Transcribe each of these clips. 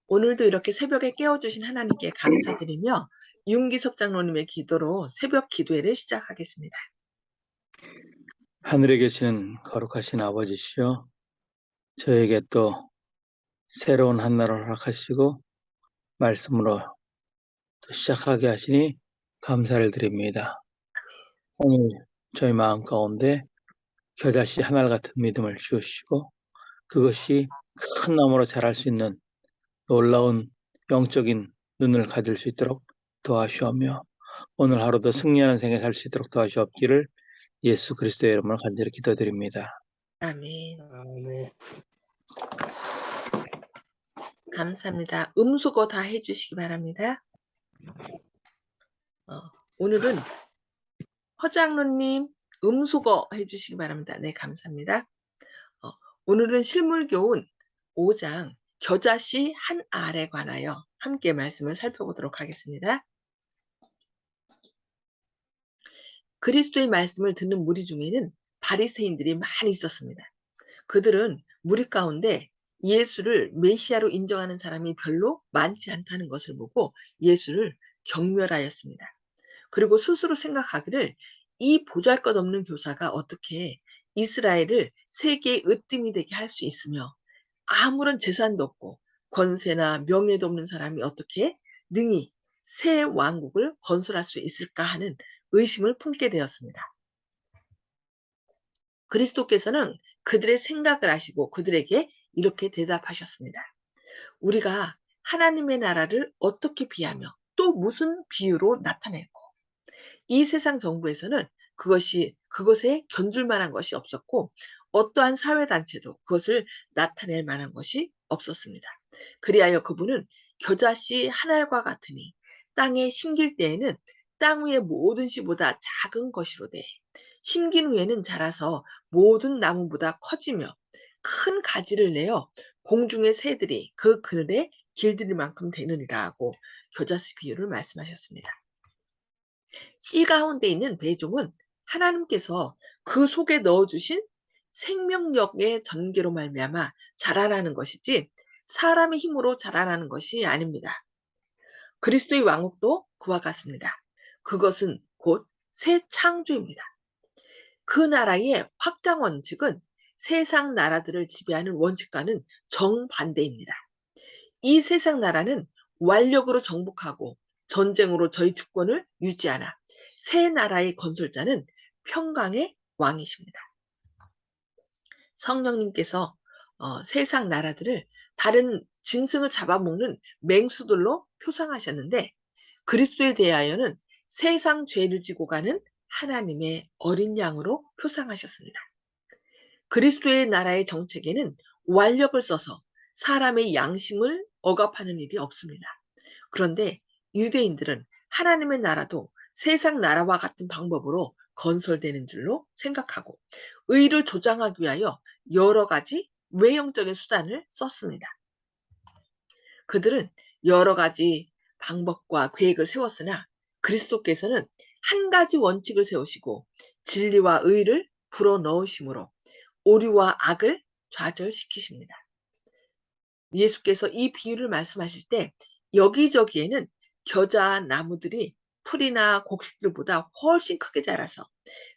오늘도 이렇게 새벽에 깨워주신 하나님께 감사드리며 윤기섭 장로님의 기도로 새벽 기도회를 시작하겠습니다. 하늘에 계시는 거룩하신 아버지시여, 저에게 또 새로운 한날을 허락하시고 말씀으로 또 시작하게 하시니 감사를 드립니다. 오늘 저희 마음 가운데 겨자씨 하늘 같은 믿음을 주시고 그것이 큰 나무로 자랄 수 있는 놀라운 영적인 눈을 가질 수 있도록 도와주시오며, 오늘 하루도 승리하는 생에 살 수 있도록 도와주옵기를 예수 그리스도의 이름으로 간절히 기도드립니다. 아멘. 아멘. 감사합니다. 음수거 다 해주시기 바랍니다. 오늘은 허장로님 음수거 해주시기 바랍니다. 네, 감사합니다. 오늘은 실물교훈 5장 겨자씨 한 알에 관하여 함께 말씀을 살펴보도록 하겠습니다. 그리스도의 말씀을 듣는 무리 중에는 바리새인들이 많이 있었습니다. 그들은 무리 가운데 예수를 메시아로 인정하는 사람이 별로 많지 않다는 것을 보고 예수를 경멸하였습니다. 그리고 스스로 생각하기를 이 보잘것없는 교사가 어떻게 이스라엘을 세계의 으뜸이 되게 할 수 있으며 아무런 재산도 없고 권세나 명예도 없는 사람이 어떻게 능히 새 왕국을 건설할 수 있을까 하는 의심을 품게 되었습니다. 그리스도께서는 그들의 생각을 아시고 그들에게 이렇게 대답하셨습니다. 우리가 하나님의 나라를 어떻게 비하며 또 무슨 비유로 나타낼고, 이 세상 정부에서는 그것에 견줄 만한 것이 없었고 어떠한 사회단체도 그것을 나타낼 만한 것이 없었습니다. 그리하여 그분은 겨자씨 한 알과 같으니 땅에 심길 때에는 땅 위의 모든 씨보다 작은 것이로되 심긴 후에는 자라서 모든 나무보다 커지며 큰 가지를 내어 공중의 새들이 그 그늘에 길들일 만큼 되느니라 하고 겨자씨 비유를 말씀하셨습니다. 씨 가운데 있는 배종은 하나님께서 그 속에 넣어주신 생명력의 전개로 말미암아 자라나는 것이지 사람의 힘으로 자라나는 것이 아닙니다. 그리스도의 왕국도 그와 같습니다. 그것은 곧 새 창조입니다. 그 나라의 확장 원칙은 세상 나라들을 지배하는 원칙과는 정반대입니다. 이 세상 나라는 완력으로 정복하고 전쟁으로 저희 주권을 유지하나 새 나라의 건설자는 평강의 왕이십니다. 성령님께서 세상 나라들을 다른 짐승을 잡아먹는 맹수들로 표상하셨는데 그리스도에 대하여는 세상 죄를 지고 가는 하나님의 어린 양으로 표상하셨습니다. 그리스도의 나라의 정책에는 완력을 써서 사람의 양심을 억압하는 일이 없습니다. 그런데 유대인들은 하나님의 나라도 세상 나라와 같은 방법으로 건설되는 줄로 생각하고 의를 조장하기 위하여 여러 가지 외형적인 수단을 썼습니다. 그들은 여러 가지 방법과 계획을 세웠으나 그리스도께서는 한 가지 원칙을 세우시고 진리와 의를 불어넣으심으로 오류와 악을 좌절시키십니다. 예수께서 이 비유를 말씀하실 때 여기저기에는 겨자 나무들이 풀이나 곡식들보다 훨씬 크게 자라서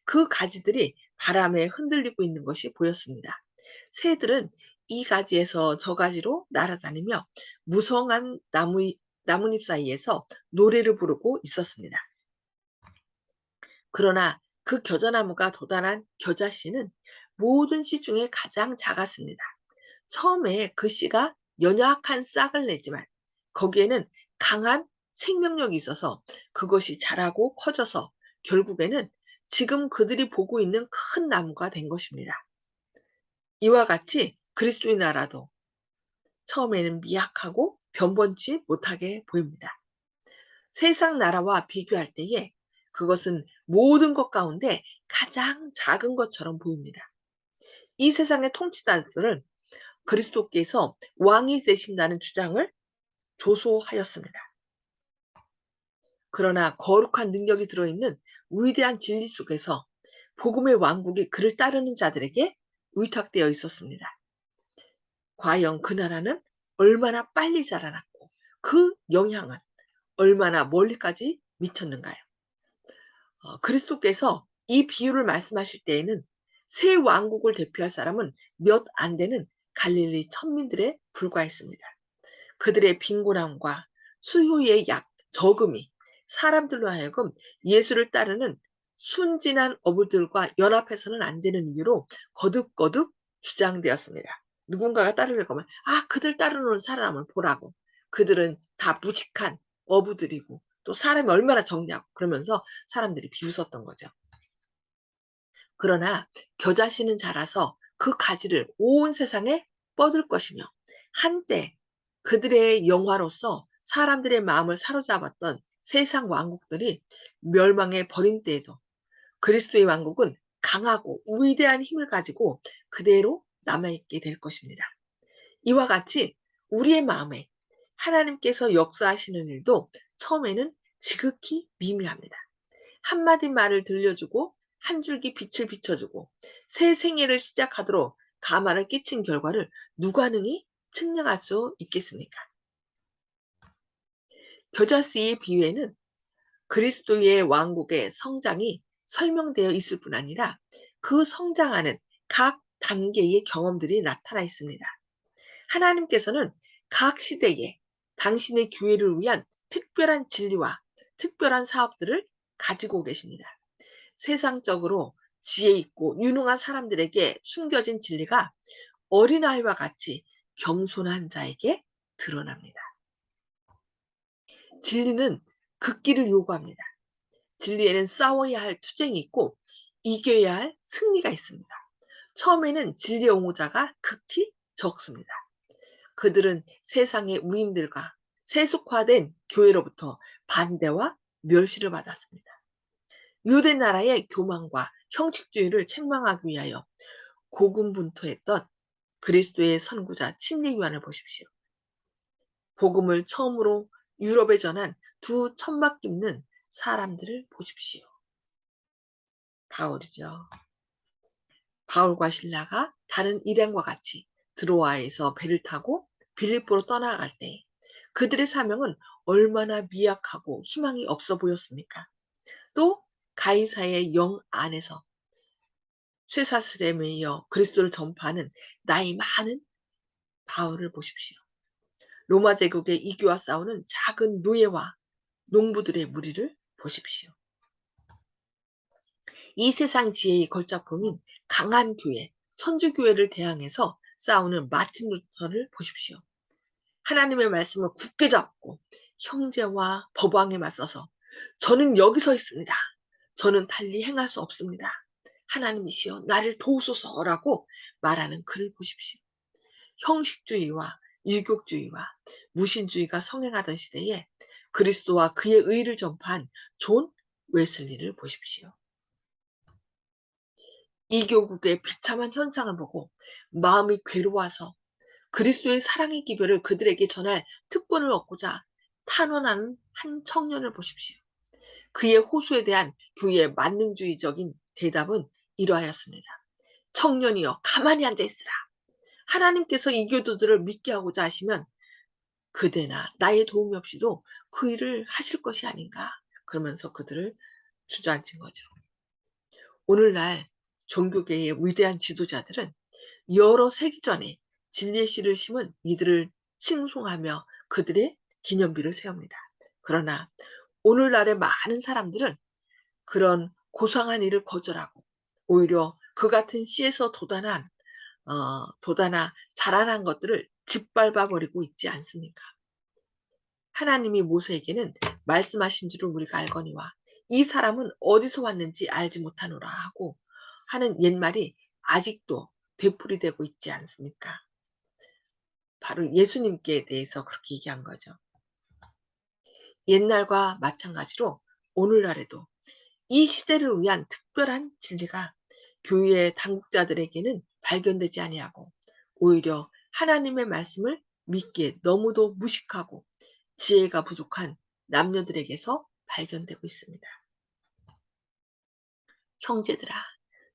그 가지들이 바람에 흔들리고 있는 것이 보였습니다. 새들은 이 가지에서 저 가지로 날아다니며 무성한 나뭇잎 사이에서 노래를 부르고 있었습니다. 그러나 그 겨자나무가 돋아난 겨자씨는 모든 씨 중에 가장 작았습니다. 처음에 그 씨가 연약한 싹을 내지만 거기에는 강한 생명력이 있어서 그것이 자라고 커져서 결국에는 지금 그들이 보고 있는 큰 나무가 된 것입니다. 이와 같이 그리스도의 나라도 처음에는 미약하고 변변치 못하게 보입니다. 세상 나라와 비교할 때에 그것은 모든 것 가운데 가장 작은 것처럼 보입니다. 이 세상의 통치자들은 그리스도께서 왕이 되신다는 주장을 조소하였습니다. 그러나 거룩한 능력이 들어있는 위대한 진리 속에서 복음의 왕국이 그를 따르는 자들에게 의탁되어 있었습니다. 과연 그 나라는 얼마나 빨리 자라났고 그 영향은 얼마나 멀리까지 미쳤는가요? 그리스도께서 이 비유를 말씀하실 때에는 새 왕국을 대표할 사람은 몇 안 되는 갈릴리 천민들에 불과했습니다. 그들의 빈곤함과 수요의 적음이 사람들로 하여금 예수를 따르는 순진한 어부들과 연합해서는 안 되는 이유로 거듭거듭 주장되었습니다. 누군가가 따르려고 하면 그들 따르는 사람을 보라고. 그들은 다 무식한 어부들이고 또 사람이 얼마나 적냐고 그러면서 사람들이 비웃었던 거죠. 그러나 겨자씨는 자라서 그 가지를 온 세상에 뻗을 것이며 한때 그들의 영화로서 사람들의 마음을 사로잡았던 세상 왕국들이 멸망에 버린 때에도 그리스도의 왕국은 강하고 위대한 힘을 가지고 그대로 남아있게 될 것입니다. 이와 같이 우리의 마음에 하나님께서 역사하시는 일도 처음에는 지극히 미미합니다. 한마디 말을 들려주고 한 줄기 빛을 비춰주고 새 생애를 시작하도록 가마를 끼친 결과를 누가 능히 측량할 수 있겠습니까? 겨자씨의 비유에는 그리스도의 왕국의 성장이 설명되어 있을 뿐 아니라 그 성장하는 각 단계의 경험들이 나타나 있습니다. 하나님께서는 각 시대에 당신의 교회를 위한 특별한 진리와 특별한 사업들을 가지고 계십니다. 세상적으로 지혜 있고 유능한 사람들에게 숨겨진 진리가 어린아이와 같이 겸손한 자에게 드러납니다. 진리는 극기를 요구합니다. 진리에는 싸워야 할 투쟁이 있고 이겨야 할 승리가 있습니다. 처음에는 진리의 옹호자가 극히 적습니다. 그들은 세상의 우인들과 세속화된 교회로부터 반대와 멸시를 받았습니다. 유대 나라의 교만과 형식주의를 책망하기 위하여 고군분투했던 그리스도의 선구자 침례 요한을 보십시오. 복음을 처음으로 유럽에 전한 두 천막 깁는 사람들을 보십시오. 바울이죠. 바울과 신라가 다른 일행과 같이 드로아에서 배를 타고 빌립보로 떠나갈 때 그들의 사명은 얼마나 미약하고 희망이 없어 보였습니까? 또 가이사의 영 안에서 쇠사슬에 매여 그리스도를 전파하는 나이 많은 바울을 보십시오. 로마 제국의 이교와 싸우는 작은 노예와 농부들의 무리를 보십시오. 이 세상 지혜의 걸작품인 강한 교회, 천주교회를 대항해서 싸우는 마틴 루터를 보십시오. 하나님의 말씀을 굳게 잡고 형제와 법왕에 맞서서 저는 여기 서 있습니다. 저는 달리 행할 수 없습니다. 하나님이시여 나를 도우소서라고 말하는 그를 보십시오. 형식주의와 유교주의와 무신주의가 성행하던 시대에 그리스도와 그의 의를 전파한 존 웨슬리를 보십시오. 이교국의 비참한 현상을 보고 마음이 괴로워서 그리스도의 사랑의 기별을 그들에게 전할 특권을 얻고자 탄원하는 한 청년을 보십시오. 그의 호소에 대한 교회의 만능주의적인 대답은 이러하였습니다. 청년이여 가만히 앉아있으라. 하나님께서 이 교도들을 믿게 하고자 하시면 그대나 나의 도움이 없이도 그 일을 하실 것이 아닌가. 그러면서 그들을 주저앉힌 거죠. 오늘날 종교계의 위대한 지도자들은 여러 세기 전에 진리의 씨를 심은 이들을 칭송하며 그들의 기념비를 세웁니다. 그러나 오늘날의 많은 사람들은 그런 고상한 일을 거절하고 오히려 그 같은 씨에서 돋아나 자라난 것들을 짓밟아 버리고 있지 않습니까? 하나님이 모세에게는 말씀하신 줄을 우리가 알거니와 이 사람은 어디서 왔는지 알지 못하노라 하고 하는 옛말이 아직도 되풀이되고 있지 않습니까? 바로 예수님께 대해서 그렇게 얘기한 거죠. 옛날과 마찬가지로 오늘날에도 이 시대를 위한 특별한 진리가 교회의 당국자들에게는 발견되지 아니하고 오히려 하나님의 말씀을 믿기에 너무도 무식하고 지혜가 부족한 남녀들에게서 발견되고 있습니다. 형제들아,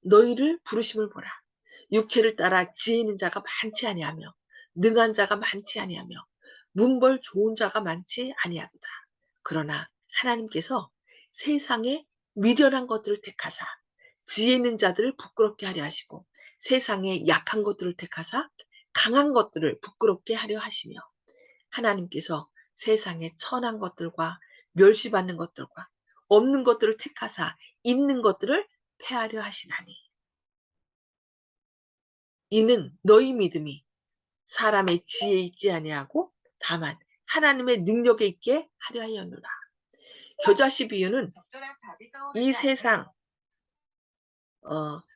너희를 부르심을 보라. 육체를 따라 지혜 있는 자가 많지 아니하며 능한 자가 많지 아니하며 문벌 좋은 자가 많지 아니하도다. 그러나 하나님께서 세상에 미련한 것들을 택하사 지혜 있는 자들을 부끄럽게 하려 하시고 세상에 약한 것들을 택하사 강한 것들을 부끄럽게 하려 하시며 하나님께서 세상에 천한 것들과 멸시받는 것들과 없는 것들을 택하사 있는 것들을 패하려 하시나니 이는 너희 믿음이 사람의 지혜에 있지 아니하고 다만 하나님의 능력에 있게 하려 하였노라. 겨자씨 비유는 이 세상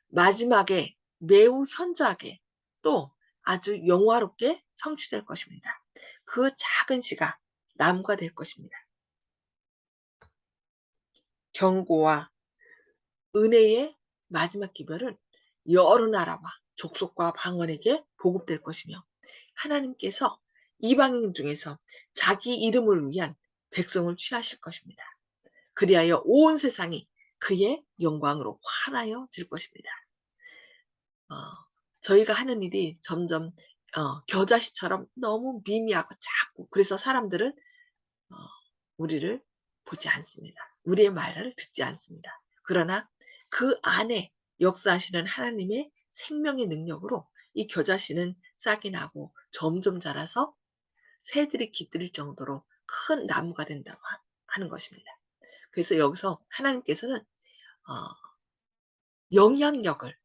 마지막에 매우 현저하게 또 아주 영화롭게 성취될 것입니다. 그 작은 씨가 나무가 될 것입니다. 경고와 은혜의 마지막 기별은 여러 나라와 족속과 방언에게 보급될 것이며 하나님께서 이방인 중에서 자기 이름을 위한 백성을 취하실 것입니다. 그리하여 온 세상이 그의 영광으로 환하여질 것입니다. 저희가 하는 일이 점점 겨자씨처럼 너무 미미하고 작고 그래서 사람들은 우리를 보지 않습니다. 우리의 말을 듣지 않습니다. 그러나 그 안에 역사하시는 하나님의 생명의 능력으로 이 겨자씨는 싹이 나고 점점 자라서 새들이 깃들 정도로 큰 나무가 된다고 하는 것입니다. 그래서 여기서 하나님께서는 영향력을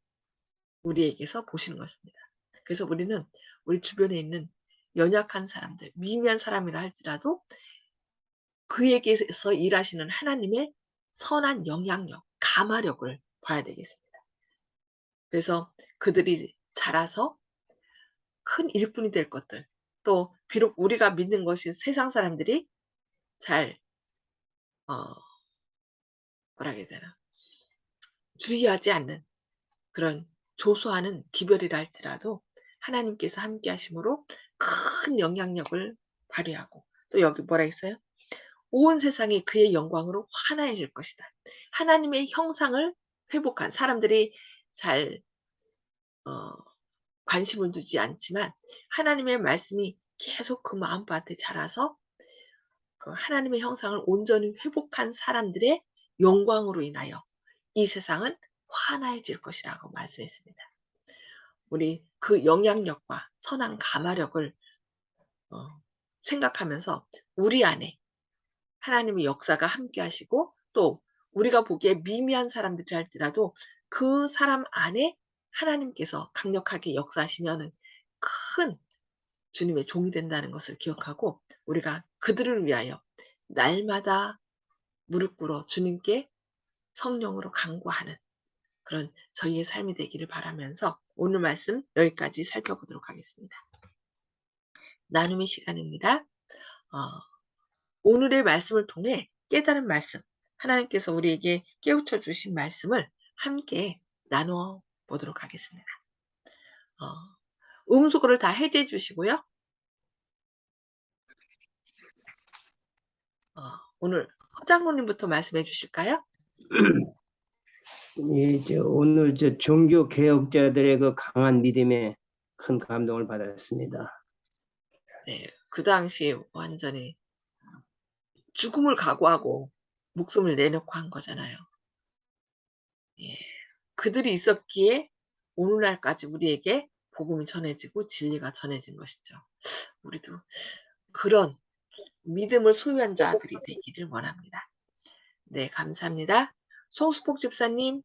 우리에게서 보시는 것입니다. 그래서 우리는 우리 주변에 있는 연약한 사람들, 미미한 사람이라 할지라도 그에게서 일하시는 하나님의 선한 영향력, 감화력을 봐야 되겠습니다. 그래서 그들이 자라서 큰 일꾼이 될 것들, 또 비록 우리가 믿는 것이 세상 사람들이 잘 뭐라 해야 되나 주의하지 않는 그런 조소하는 기별이라 할지라도 하나님께서 함께 하심으로 큰 영향력을 발휘하고 또 여기 뭐라 했어요? 온 세상이 그의 영광으로 환하여질 것이다. 하나님의 형상을 회복한 사람들이 잘 관심을 두지 않지만 하나님의 말씀이 계속 그 마음밭에 자라서 그 하나님의 형상을 온전히 회복한 사람들의 영광으로 인하여 이 세상은 환하여질 것이라고 말씀했습니다. 우리 그 영향력과 선한 감화력을 생각하면서 우리 안에 하나님의 역사가 함께 하시고 또 우리가 보기에 미미한 사람들이 할지라도 그 사람 안에 하나님께서 강력하게 역사하시면 큰 주님의 종이 된다는 것을 기억하고 우리가 그들을 위하여 날마다 무릎 꿇어 주님께 성령으로 간구하는 그런 저희의 삶이 되기를 바라면서 오늘 말씀 여기까지 살펴보도록 하겠습니다. 나눔의 시간입니다. 오늘의 말씀을 통해 깨달은 말씀, 하나님께서 우리에게 깨우쳐 주신 말씀을 함께 나누어 보도록 하겠습니다. 음소거를 다 해제해 주시고요. 오늘 허장로님부터 말씀해 주실까요? 예, 오늘 종교 개혁자들의 그 강한 믿음에 큰 감동을 받았습니다. 네, 그 당시 완전히 죽음을 각오하고 목숨을 내놓고 한 거잖아요. 예, 그들이 있었기에 오늘날까지 우리에게 복음이 전해지고 진리가 전해진 것이죠. 우리도 그런 믿음을 소유한 자들이 되기를 원합니다. 네, 감사합니다. 송수폭 집사님.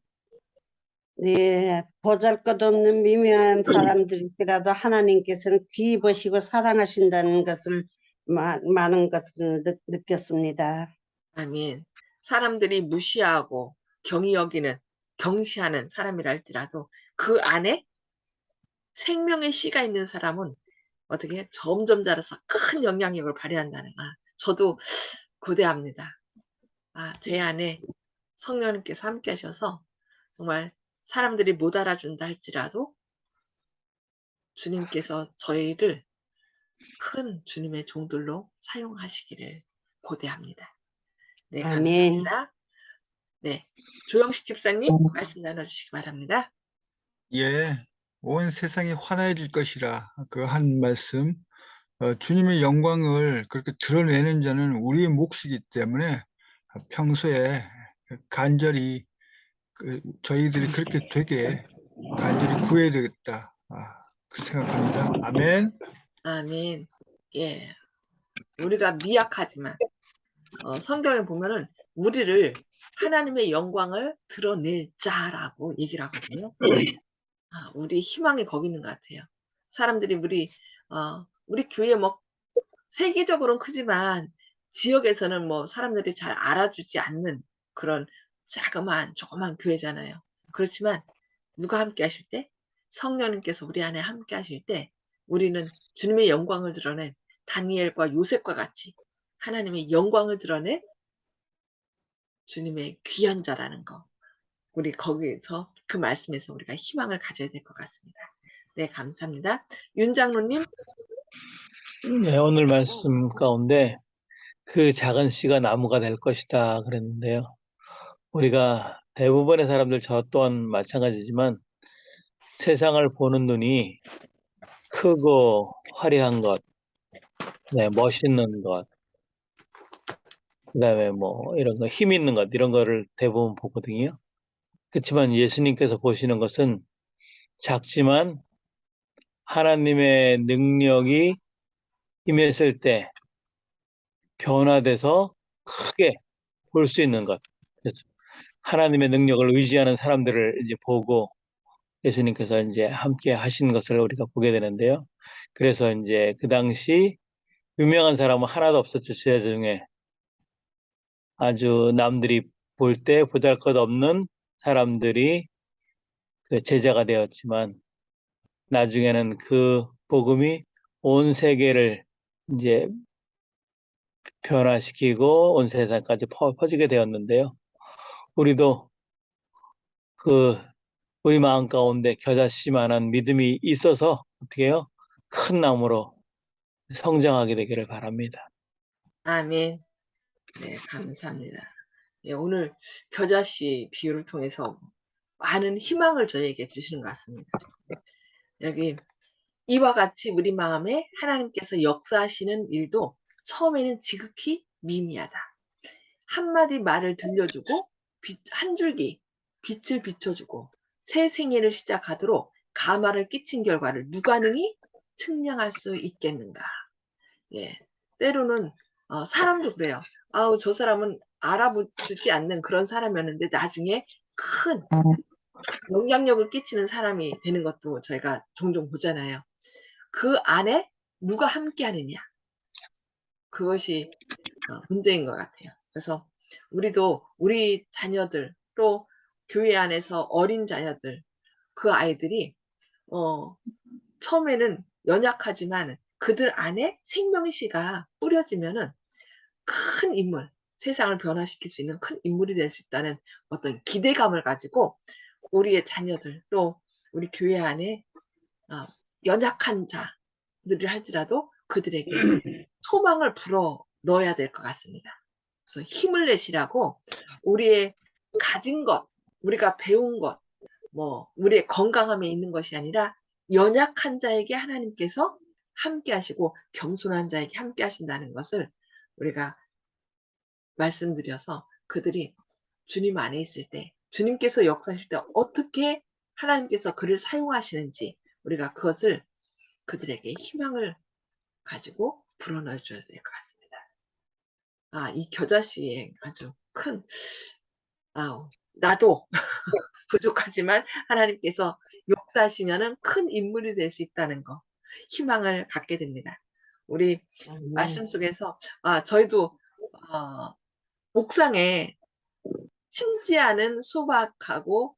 네, 보잘것없는 미묘한 사람들이라도 하나님께서는 귀히 보시고 사랑하신다는 것을 많은 것을 느꼈습니다. 아멘. 사람들이 무시하고 경히 여기는 경시하는 사람이라 할지라도 그 안에 생명의 씨가 있는 사람은 어떻게 점점 자라서 큰 영향력을 발휘한다는 저도 고대합니다. 제 안에 성령님께서 함께 하셔서 정말 사람들이 못 알아준다 할지라도 주님께서 저희를 큰 주님의 종들로 사용하시기를 고대합니다. 네, 아멘. 감사합니다. 네, 조영식 집사님 말씀 나눠주시기 바랍니다. 예, 온 세상이 환해질 것이라 그 한 말씀, 주님의 영광을 그렇게 드러내는 자는 우리의 몫이기 때문에 평소에 간절히 저희들이 그렇게 되게 간절히 구해야 되겠다, 그 생각합니다. 아멘. 아멘. 예. 우리가 미약하지만 성경에 보면은 우리를 하나님의 영광을 드러낼 자라고 얘기를 하거든요. 우리 희망이 거기 있는 것 같아요. 사람들이 우리 교회 뭐 세계적으로는 크지만 지역에서는 뭐 사람들이 잘 알아주지 않는 그런 조그만 교회잖아요. 그렇지만 누가 함께 하실 때? 성령님께서 우리 안에 함께 하실 때 우리는 주님의 영광을 드러낸 다니엘과 요셉과 같이 하나님의 영광을 드러낸 주님의 귀한 자라는 거. 우리 거기에서 그 말씀에서 우리가 희망을 가져야 될 것 같습니다. 네, 감사합니다. 윤 장로님. 네, 오늘 말씀 가운데 그 작은 씨가 나무가 될 것이다 그랬는데요. 우리가 대부분의 사람들, 저 또한 마찬가지지만 세상을 보는 눈이 크고 화려한 것, 네, 멋있는 것, 그다음에 뭐 이런 거 힘 있는 것, 이런 거를 대부분 보거든요. 그렇지만 예수님께서 보시는 것은 작지만 하나님의 능력이 임했을 때 변화돼서 크게 볼 수 있는 것. 그래서 하나님의 능력을 의지하는 사람들을 이제 보고 예수님께서 이제 함께 하신 것을 우리가 보게 되는데요. 그래서 이제 그 당시 유명한 사람은 하나도 없었죠. 제자 중에 아주 남들이 볼 때 보잘것없는 사람들이 그 제자가 되었지만 나중에는 그 복음이 온 세계를 이제 변화시키고 온 세상까지 퍼지게 되었는데요. 우리도 우리 마음 가운데 겨자씨만한 믿음이 있어서 어떻게 해요? 큰 나무로 성장하게 되기를 바랍니다. 아멘. 네, 감사합니다. 예, 오늘 겨자씨 비유를 통해서 많은 희망을 저에게 주시는 것 같습니다. 여기 이와 같이 우리 마음에 하나님께서 역사하시는 일도 처음에는 지극히 미미하다. 한마디 말을 들려주고 한 줄기 빛을 비춰주고 새 생애를 시작하도록 감화를 끼친 결과를 누가 능히 측량할 수 있겠는가. 예, 때로는 사람도 그래요. 아우, 저 사람은 알아보지 않는 그런 사람이었는데 나중에 큰 영향력을 끼치는 사람이 되는 것도 저희가 종종 보잖아요. 그 안에 누가 함께 하느냐. 그것이 문제인 것 같아요. 그래서 우리도 우리 자녀들 또 교회 안에서 어린 자녀들 그 아이들이 처음에는 연약하지만 그들 안에 생명의 씨가 뿌려지면은 큰 인물, 세상을 변화시킬 수 있는 큰 인물이 될 수 있다는 어떤 기대감을 가지고 우리의 자녀들 또 우리 교회 안에 연약한 자들을 할지라도 그들에게 소망을 불어 넣어야 될 것 같습니다. 그래서 힘을 내시라고 우리의 가진 것, 우리가 배운 것, 우리의 건강함에 있는 것이 아니라 연약한 자에게 하나님께서 함께 하시고 겸손한 자에게 함께 하신다는 것을 우리가 말씀드려서 그들이 주님 안에 있을 때, 주님께서 역사하실 때 어떻게 하나님께서 그를 사용하시는지 우리가 그것을 그들에게 희망을 가지고 불어넣어 줘야 될 것 같습니다. 이 겨자씨의 아주 큰, 나도 부족하지만 하나님께서 역사하시면은 큰 인물이 될 수 있다는 거, 희망을 갖게 됩니다. 우리 말씀 속에서, 저희도, 옥상에 심지 않은 수박하고,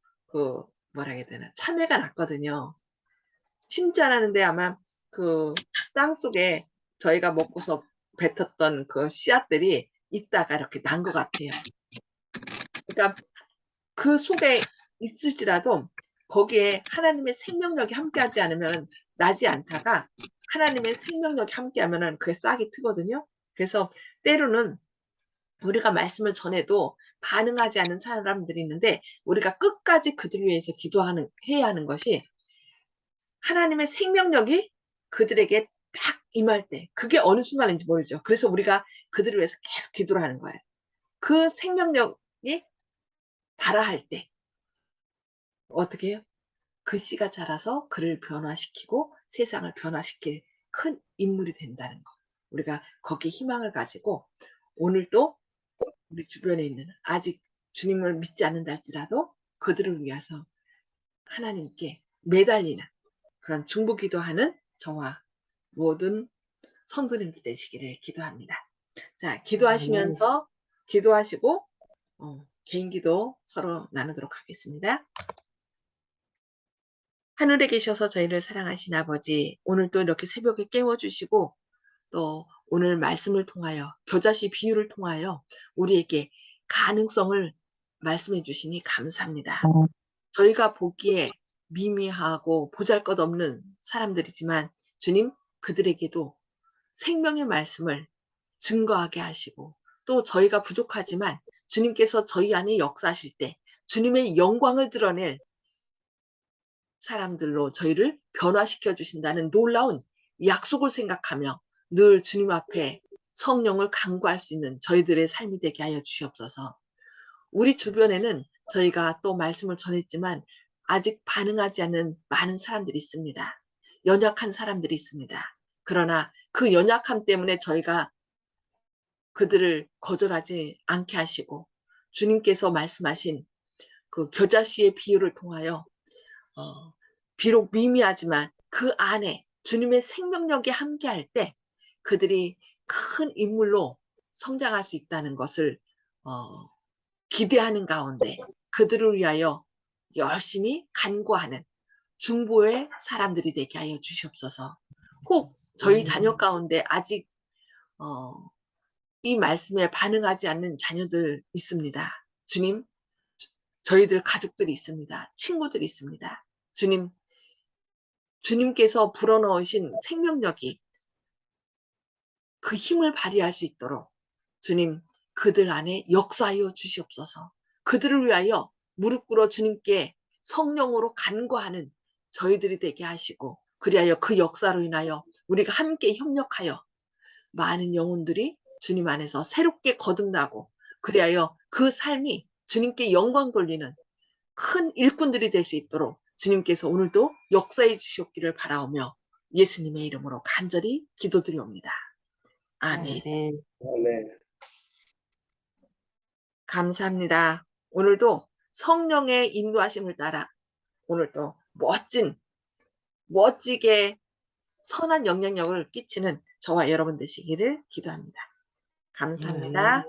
뭐라 해야 되나, 참외가 났거든요. 심지 않았는데 아마 땅 속에 저희가 먹고서 뱉었던 그 씨앗들이 있다가 이렇게 난 것 같아요. 그러니까 그 속에 있을지라도 거기에 하나님의 생명력이 함께하지 않으면 나지 않다가 하나님의 생명력이 함께하면은 그게 싹이 트거든요. 그래서 때로는 우리가 말씀을 전해도 반응하지 않는 사람들이 있는데 우리가 끝까지 그들 위해서 해야 하는 것이 하나님의 생명력이 그들에게 딱 임할 때, 그게 어느 순간인지 모르죠. 그래서 우리가 그들을 위해서 계속 기도를 하는 거예요. 그 생명력이 발화할 때 어떻게 해요? 그 씨가 자라서 그를 변화시키고 세상을 변화시킬 큰 인물이 된다는 거. 우리가 거기에 희망을 가지고 오늘도 우리 주변에 있는 아직 주님을 믿지 않는다 할지라도 그들을 위해서 하나님께 매달리는 그런 중보기도하는 저와 모든 성도님들 되시기를 기도합니다. 자, 기도하시면서 기도하시고 개인 기도 서로 나누도록 하겠습니다. 하늘에 계셔서 저희를 사랑하신 아버지, 오늘 또 이렇게 새벽에 깨워주시고 또 오늘 말씀을 통하여 겨자씨 비유를 통하여 우리에게 가능성을 말씀해 주시니 감사합니다. 저희가 보기에 미미하고 보잘것없는 사람들이지만 주님, 그들에게도 생명의 말씀을 증거하게 하시고 또 저희가 부족하지만 주님께서 저희 안에 역사하실 때 주님의 영광을 드러낼 사람들로 저희를 변화시켜 주신다는 놀라운 약속을 생각하며 늘 주님 앞에 성령을 간구할 수 있는 저희들의 삶이 되게 하여 주시옵소서. 우리 주변에는 저희가 또 말씀을 전했지만 아직 반응하지 않는 많은 사람들이 있습니다. 연약한 사람들이 있습니다. 그러나 그 연약함 때문에 저희가 그들을 거절하지 않게 하시고 주님께서 말씀하신 그 겨자씨의 비유를 통하여 비록 미미하지만 그 안에 주님의 생명력이 함께할 때 그들이 큰 인물로 성장할 수 있다는 것을 기대하는 가운데 그들을 위하여 열심히 간구하는 중보의 사람들이 되게 하여 주시옵소서. 혹 저희 자녀 가운데 아직 이 말씀에 반응하지 않는 자녀들 있습니다. 주님, 저희들 가족들이 있습니다. 친구들이 있습니다. 주님, 주님께서 불어넣으신 생명력이 그 힘을 발휘할 수 있도록 주님, 그들 안에 역사하여 주시옵소서. 그들을 위하여 무릎 꿇어 주님께 성령으로 간구하는 저희들이 되게 하시고 그리하여 그 역사로 인하여 우리가 함께 협력하여 많은 영혼들이 주님 안에서 새롭게 거듭나고 그리하여 그 삶이 주님께 영광 돌리는 큰 일꾼들이 될 수 있도록 주님께서 오늘도 역사해 주시옵기를 바라오며 예수님의 이름으로 간절히 기도드리옵니다. 아멘. 아멘. 감사합니다. 오늘도 성령의 인도하심을 따라 오늘도 멋지게 선한 영향력을 끼치는 저와 여러분 되시기를 기도합니다. 감사합니다.